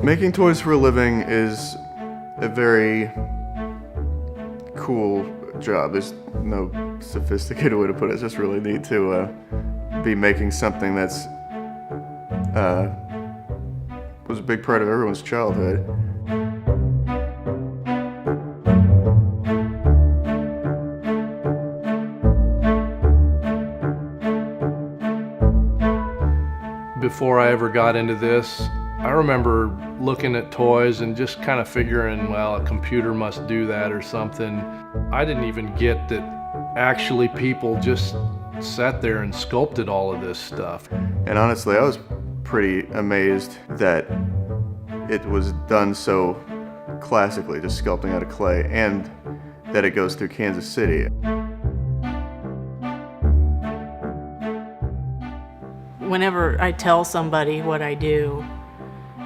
Making toys for a living is a very cool job. There's no sophisticated way to put it. It's just really neat to be making something that's was a big part of everyone's childhood. Before I ever got into this, I remember looking at toys and just kind of figuring, well, a computer must do that or something. I didn't even get that actually people just sat there and sculpted all of this stuff. And honestly, I was pretty amazed that it was done so classically, just sculpting out of clay, and that it goes through Kansas City. Whenever I tell somebody what I do,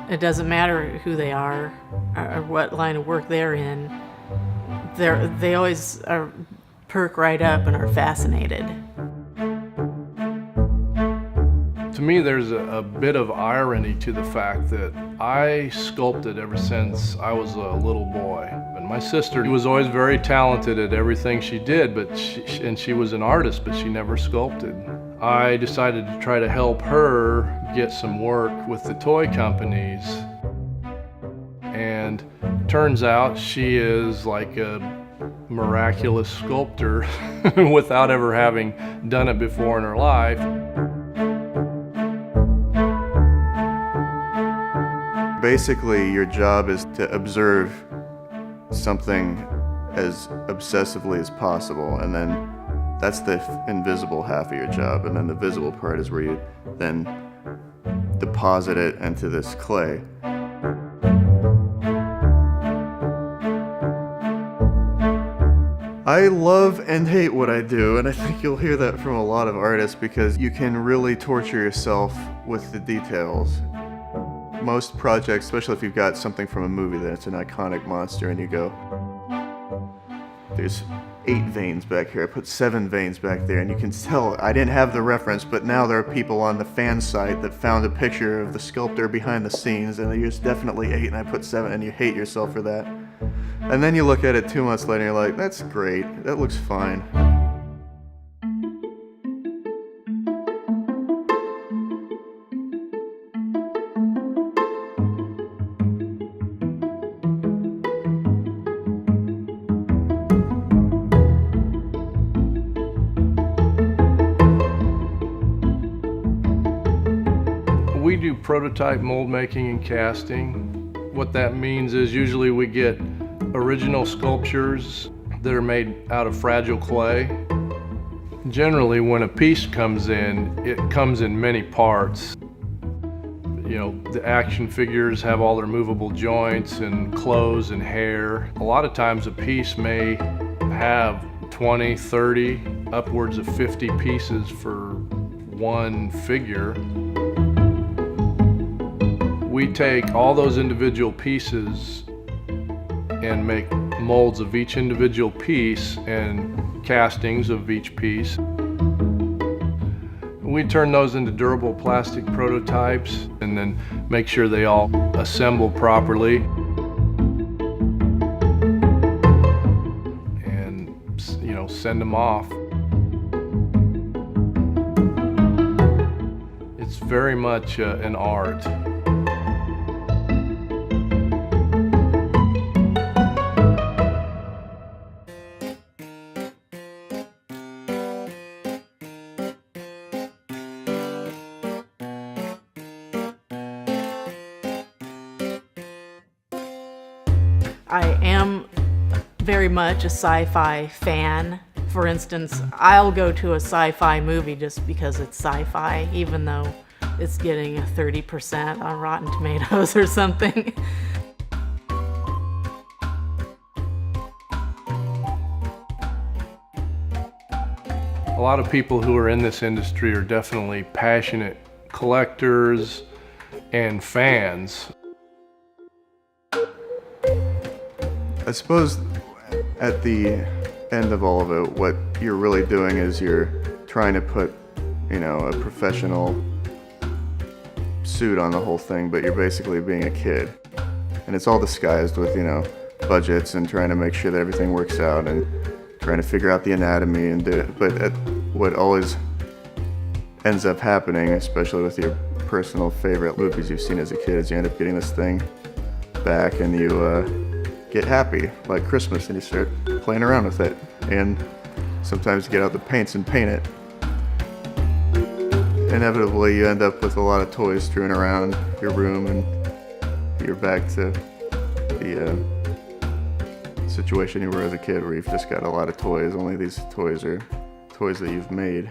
it doesn't matter who they are or what line of work they're in, they always perk right up and are fascinated. To me, there's a bit of irony to the fact that I sculpted ever since I was a little boy. And my sister was always very talented at everything she did, and she was an artist, but she never sculpted. I decided to try to help her get some work with the toy companies. And turns out she is like a miraculous sculptor without ever having done it before in her life. Basically, your job is to observe something as obsessively as possible, and then that's the invisible half of your job, and then the visible part is where you then deposit it into this clay. I love and hate what I do, and I think you'll hear that from a lot of artists because you can really torture yourself with the details. Most projects, especially if you've got something from a movie that's an iconic monster and you go, there's 8 veins back here, I put 7 veins back there, and you can tell I didn't have the reference, but now there are people on the fan site that found a picture of the sculptor behind the scenes, and there's definitely 8 and I put 7, and you hate yourself for that. And then you look at it 2 months later and you're like, that's great, that looks fine. We do prototype mold making and casting. What that means is usually we get original sculptures that are made out of fragile clay. Generally, when a piece comes in, it comes in many parts. You know, the action figures have all their movable joints and clothes and hair. A lot of times a piece may have 20, 30, upwards of 50 pieces for one figure. We take all those individual pieces and make molds of each individual piece and castings of each piece. We turn those into durable plastic prototypes and then make sure they all assemble properly. And, you know, send them off. It's very much an art. I am very much a sci-fi fan. For instance, I'll go to a sci-fi movie just because it's sci-fi, even though it's getting a 30% on Rotten Tomatoes or something. A lot of people who are in this industry are definitely passionate collectors and fans. I suppose at the end of all of it, what you're really doing is you're trying to put, you know, a professional suit on the whole thing, but you're basically being a kid. And it's all disguised with, budgets and trying to make sure that everything works out and trying to figure out the anatomy and do it. But what always ends up happening, especially with your personal favorite movies you've seen as a kid, is you end up getting this thing back and you get happy, like Christmas, and you start playing around with it. And sometimes you get out the paints and paint it. Inevitably, you end up with a lot of toys strewn around your room, and you're back to the situation you were as a kid, where you've just got a lot of toys. Only these toys are toys that you've made.